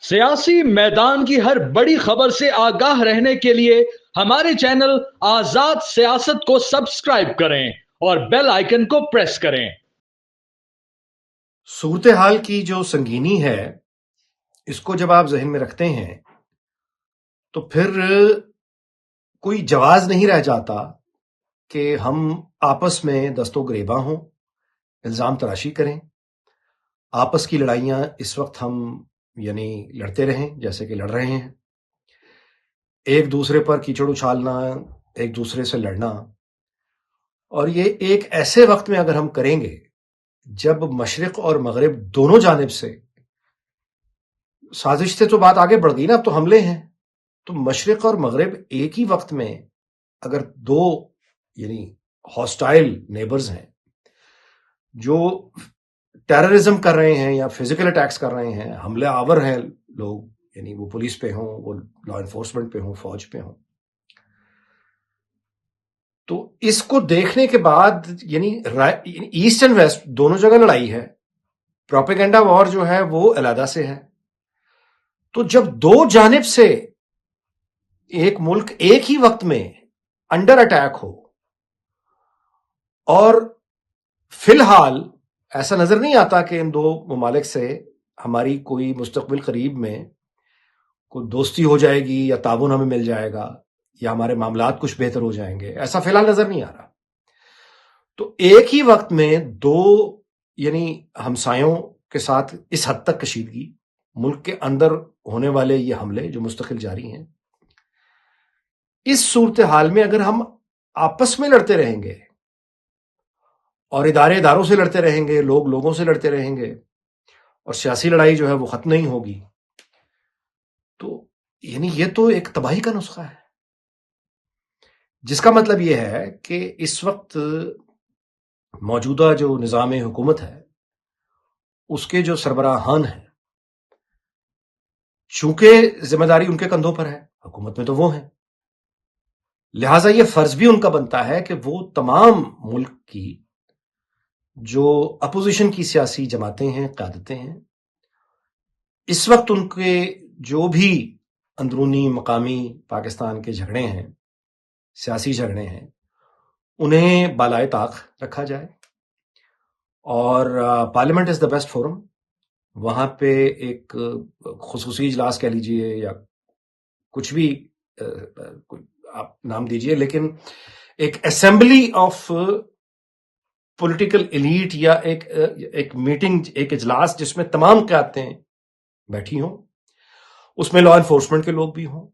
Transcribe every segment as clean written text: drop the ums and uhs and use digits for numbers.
सियासी मैदान की हर बड़ी खबर से आगाह रहने के लिए हमारे चैनल आजाद सियासत को सब्सक्राइब करें और बेल आइकन को प्रेस करें। सूरत हाल की जो संगीनी है, इसको जब आप जहन में रखते हैं तो फिर कोई जवाज नहीं रह जाता कि हम आपस में दस्तो गिरेबां हों, इल्ज़ाम तराशी करें, आपस की लड़ाइयाँ इस वक्त हम लड़ते रहें जैसे कि लड़ रहे हैं, एक दूसरे पर कीचड़ उछालना, एक दूसरे से लड़ना। और ये एक ऐसे वक्त में अगर हम करेंगे जब मशरिक और मगरिब दोनों जानिब से साजिश से तो बात आगे बढ़ गई ना, अब तो हमले हैं। तो मशरिक और मगरिब एक ही वक्त में अगर दो हॉस्टाइल नेबर्स हैं जो टेररिज्म कर रहे हैं या फिजिकल अटैक्स कर रहे हैं, हमले आवर हैं लोग, वो पुलिस पे हों, वो लॉ एनफोर्समेंट पे हों, फौज पे हों, तो इसको देखने के बाद ईस्ट एंड वेस्ट दोनों जगह लड़ाई है, प्रोपेगेंडा वॉर जो है वो अलहदा से है। तो जब दो जानिब से एक मुल्क एक ही वक्त में अंडर अटैक हो, और फिलहाल ऐसा नजर नहीं आता कि इन दो ममालिक से हमारी कोई मुस्तकबिल करीब में कोई दोस्ती हो जाएगी या ताबून हमें मिल जाएगा या हमारे मामलात कुछ बेहतर हो जाएंगे, ऐसा फिलहाल नजर नहीं आ रहा। तो एक ही वक्त में दो हमसायों के साथ इस हद तक कशीदगी, मुल्क के अंदर होने वाले ये हमले जो मुस्तकिल जारी हैं, इस सूरत हाल में अगर हम आपस में लड़ते रहेंगे और इदारों से लड़ते रहेंगे, लोगों से लड़ते रहेंगे, और सियासी लड़ाई जो है वो खत्म नहीं होगी, तो ये तो एक तबाही का नुस्खा है। जिसका मतलब ये है कि इस वक्त मौजूदा जो निज़ाम हुकूमत है उसके जो सरबराहान हैं, चूंकि जिम्मेदारी उनके कंधों पर है, हुकूमत में तो वो हैं, लिहाजा ये फर्ज भी उनका बनता है कि वो तमाम मुल्क की जो अपोजिशन की सियासी जमातें हैं, क़यादतें हैं, इस वक्त उनके जो भी अंदरूनी मकामी पाकिस्तान के झगड़े हैं, सियासी झगड़े हैं, उन्हें बालाए ताक रखा जाए। और parliament is the best forum. वहां पे एक खुसूसी इजलास कह लीजिए या कुछ भी आप नाम दीजिए, लेकिन एक असेंबली ऑफ पॉलिटिकल एलीट या एक मीटिंग, एक इजलास जिसमें तमाम क़यादतें बैठी हों, उसमें लॉ एनफोर्समेंट के लोग भी हों,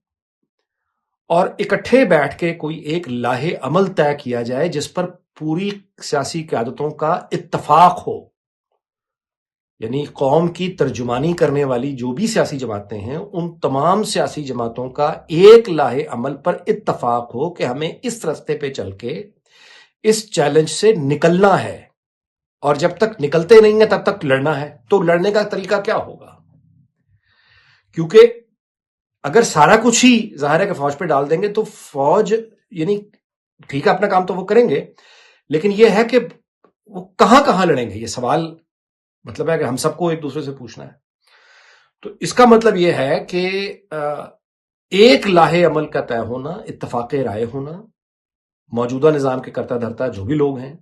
और इकट्ठे बैठ के कोई एक लाहे अमल तय किया जाए जिस पर पूरी सियासी क़यादतों का इत्तफाक हो। कौम की तर्जुमानी करने वाली जो भी सियासी जमातें हैं, उन तमाम सियासी जमातों का एक लाहे अमल पर इत्तफाक हो कि हमें इस रास्ते पे चल के इस चैलेंज से निकलना है, और जब तक निकलते नहीं है तब तक लड़ना है। तो लड़ने का तरीका क्या होगा? क्योंकि अगर सारा कुछ ही ज़ाहिर है कि फौज पे डाल देंगे तो फौज ठीक है, अपना काम तो वो करेंगे, लेकिन ये है कि वो कहां कहां लड़ेंगे, ये सवाल मतलब है कि हम सबको एक दूसरे से पूछना है। तो इसका मतलब यह है कि एक लाहे अमल का तय होना, इत्तफाक राय होना, मौजूदा निज़ाम के करता धरता जो भी लोग हैं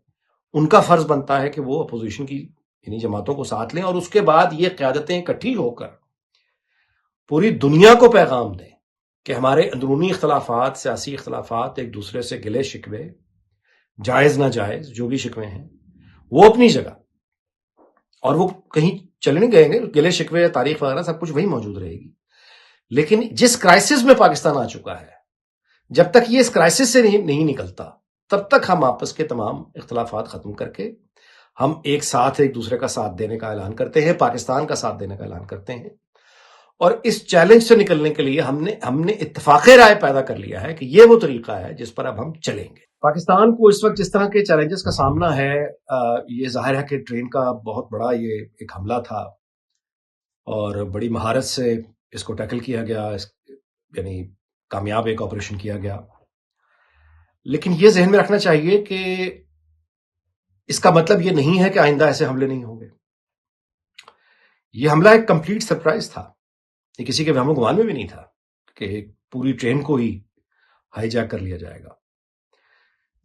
उनका फर्ज बनता है कि वो अपोजिशन की जमातों को साथ लें, और उसके बाद ये क़यादतें इकट्ठी होकर पूरी दुनिया को पैगाम दें कि हमारे अंदरूनी इख्तलाफात, सियासी इख्तलाफात, एक दूसरे से गिले शिकवे, जायज़ ना जायज़ जो भी शिकवे हैं, वो अपनी जगह, और वो कहीं चले नहीं गएंगे, गिले शिकवे, तारीख वगैरह सब कुछ वही मौजूद रहेगी। लेकिन जिस क्राइसिस में पाकिस्तान आ चुका है, जब तक ये इस क्राइसिस से नहीं निकलता, तब तक हम आपस के तमाम इख्तलाफात खत्म करके हम एक साथ एक दूसरे का साथ देने का ऐलान करते हैं, पाकिस्तान का साथ देने का ऐलान करते हैं। और इस चैलेंज से निकलने के लिए हमने इत्तफाक राय पैदा कर लिया है कि ये वो तरीका है जिस पर अब हम चलेंगे। पाकिस्तान को इस वक्त जिस तरह के चैलेंजेस का सामना है, ये जाहिर है कि ट्रेन का बहुत बड़ा ये एक हमला था और बड़ी महारत से इसको टैकल किया गया, कामयाब एक ऑपरेशन किया गया। लेकिन ये जहन में रखना चाहिए कि इसका मतलब ये नहीं है कि आइंदा ऐसे हमले नहीं होंगे। ये हमला एक कंप्लीट सरप्राइज था, یہ کسی کے وہم و گمان میں بھی نہیں تھا کہ ایک پوری ٹرین کو ہی ہائی جیک کر لیا جائے گا،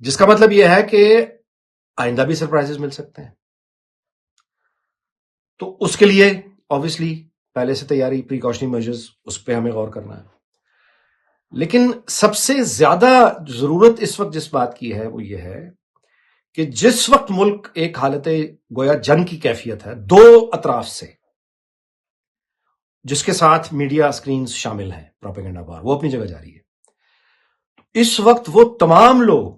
جس کا مطلب یہ ہے کہ آئندہ بھی سرپرائزز مل سکتے ہیں. تو اس کے لیے obviously پہلے سے تیاری، پریکاشنری میجرز، اس پہ ہمیں غور کرنا ہے. لیکن سب سے زیادہ ضرورت اس وقت جس بات کی ہے وہ یہ ہے کہ جس وقت ملک ایک حالت گویا جنگ کی کیفیت ہے دو اطراف سے، جس کے ساتھ میڈیا سکرینز شامل ہیں، پروپیگنڈا وار وہ اپنی جگہ جاری ہے، اس وقت وہ تمام لوگ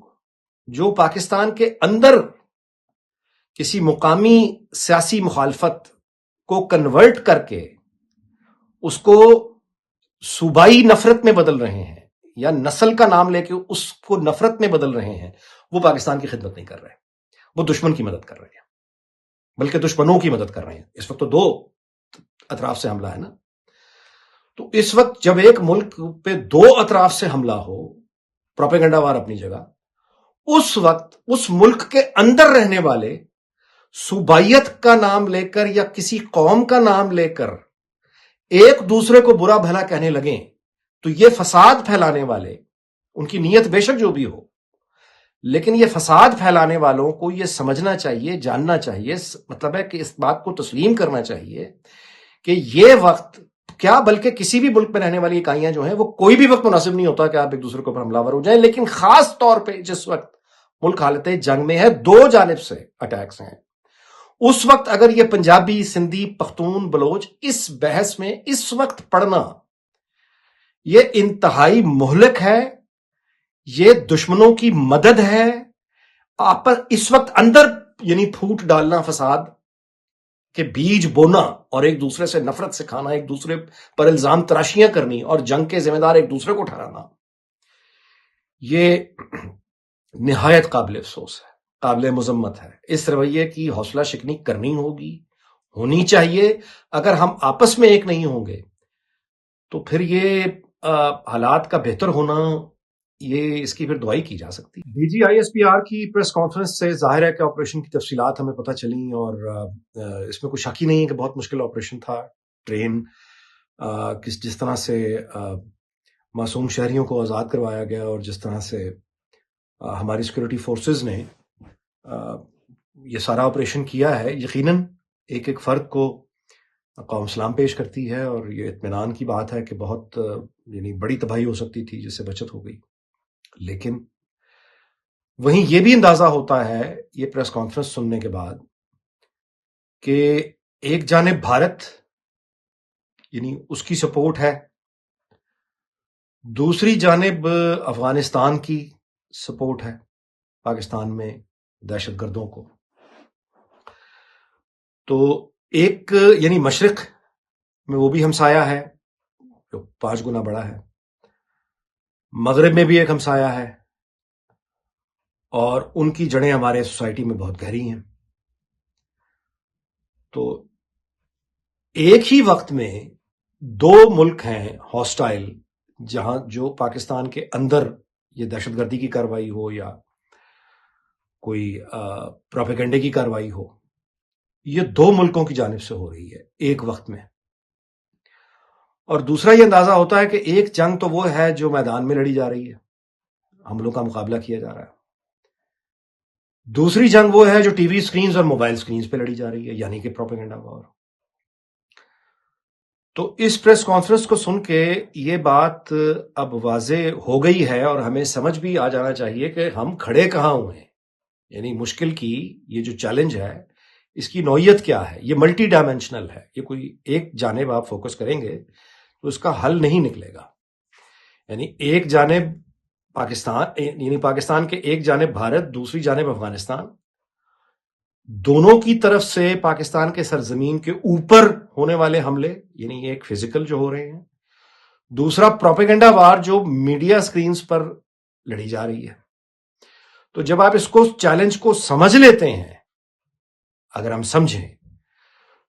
جو پاکستان کے اندر کسی مقامی سیاسی مخالفت کو کنورٹ کر کے اس کو صوبائی نفرت میں بدل رہے ہیں یا نسل کا نام لے کے اس کو نفرت میں بدل رہے ہیں، وہ پاکستان کی خدمت نہیں کر رہے، وہ دشمن کی مدد کر رہے ہیں، بلکہ دشمنوں کی مدد کر رہے ہیں. اس وقت تو دو اطراف سے حملہ ہے نا. تو اس وقت جب ایک ملک پہ دو اطراف سے حملہ ہو، پروپیگنڈا وار اپنی جگہ، اس وقت اس ملک کے اندر رہنے والے صوبائیت کا نام لے کر یا کسی قوم کا نام لے کر ایک دوسرے کو برا بھلا کہنے لگیں تو یہ فساد پھیلانے والے، ان کی نیت بے شک جو بھی ہو، لیکن یہ فساد پھیلانے والوں کو یہ سمجھنا چاہیے، جاننا چاہیے، مطلب ہے کہ اس بات کو تسلیم کرنا چاہیے کہ یہ وقت کیا بلکہ کسی بھی ملک میں رہنے والی اکائیاں جو ہیں وہ کوئی بھی وقت مناسب نہیں ہوتا کہ آپ ایک دوسرے کو پر حملہ آور ہو جائیں، لیکن خاص طور پہ جس وقت ملک حالت جنگ میں ہے، دو جانب سے اٹیکس ہیں، اس وقت اگر یہ پنجابی، سندھی، پختون، بلوچ اس بحث میں اس وقت پڑنا یہ انتہائی مہلک ہے، یہ دشمنوں کی مدد ہے. آپ اس وقت اندر یعنی پھوٹ ڈالنا، فساد کے بیج بونا اور ایک دوسرے سے نفرت سکھانا، ایک دوسرے پر الزام تراشیاں کرنی اور جنگ کے ذمہ دار ایک دوسرے کو ٹھہرانا، یہ نہایت قابل افسوس ہے، قابل مذمت ہے. اس رویے کی حوصلہ شکنی کرنی ہوگی، ہونی چاہیے. اگر ہم آپس میں ایک نہیں ہوں گے تو پھر یہ حالات کا بہتر ہونا، یہ اس کی پھر دعائی کی جا سکتی. D G I S P R کی پریس کانفرنس سے ظاہر ہے کہ آپریشن کی تفصیلات ہمیں پتہ چلیں، اور اس میں کوئی شک ہی نہیں ہے کہ بہت مشکل آپریشن تھا. ٹرین جس طرح سے معصوم شہریوں کو آزاد کروایا گیا اور جس طرح سے ہماری سیکورٹی فورسز نے یہ سارا آپریشن کیا ہے، یقیناً ایک ایک فرد کو قوم سلام پیش کرتی ہے، اور یہ اطمینان کی بات ہے کہ بہت یعنی بڑی تباہی ہو سکتی تھی جس سے بچت ہو گئی. لیکن وہیں یہ بھی اندازہ ہوتا ہے یہ پریس کانفرنس سننے کے بعد کہ ایک جانب بھارت یعنی اس کی سپورٹ ہے، دوسری جانب افغانستان کی سپورٹ ہے پاکستان میں دہشت گردوں کو. تو ایک یعنی مشرق میں وہ بھی ہمسایہ ہے جو 5 گنا بڑا ہے، مغرب میں بھی ایک ہمسایہ ہے، اور ان کی جڑیں ہمارے سوسائٹی میں بہت گہری ہیں. تو ایک ہی وقت میں دو ملک ہیں ہاسٹائل، جہاں جو پاکستان کے اندر یہ دہشت گردی کی کارروائی ہو یا کوئی پروپیگنڈے کی کارروائی ہو، یہ دو ملکوں کی جانب سے ہو رہی ہے ایک وقت میں. اور دوسرا یہ اندازہ ہوتا ہے کہ ایک جنگ تو وہ ہے جو میدان میں لڑی جا رہی ہے، حملوں کا مقابلہ کیا جا رہا ہے، دوسری جنگ وہ ہے جو ٹی وی سکرینز اور موبائل سکرینز پہ لڑی جا رہی ہے، یعنی کہ پروپیگنڈا وار. تو اس پریس کانفرنس کو سن کے یہ بات اب واضح ہو گئی ہے، اور ہمیں سمجھ بھی آ جانا چاہیے کہ ہم کھڑے کہاں ہوئے ہیں. یعنی مشکل کی یہ جو چیلنج ہے اس کی نوعیت کیا ہے، یہ ملٹی ڈائمینشنل ہے، یہ کوئی ایک جانب آپ فوکس کریں گے تو اس کا حل نہیں نکلے گا. یعنی ایک جانب پاکستان، یعنی پاکستان کے ایک جانب بھارت، دوسری جانب افغانستان، دونوں کی طرف سے پاکستان کے سرزمین کے اوپر ہونے والے حملے، یعنی ایک فزیکل جو ہو رہے ہیں، دوسرا پروپیگنڈا وار جو میڈیا سکرینز پر لڑی جا رہی ہے. تو جب آپ اس کو چیلنج کو سمجھ لیتے ہیں، اگر ہم سمجھیں،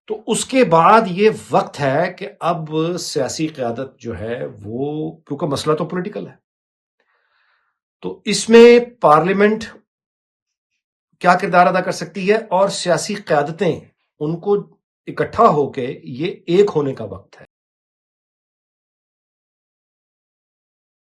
تو اس کے بعد یہ وقت ہے کہ اب سیاسی قیادت جو ہے وہ، کیونکہ مسئلہ تو پولیٹیکل ہے، تو اس میں پارلیمنٹ کیا کردار ادا کر سکتی ہے، اور سیاسی قیادتیں ان کو اکٹھا ہو کے یہ ایک ہونے کا وقت ہے.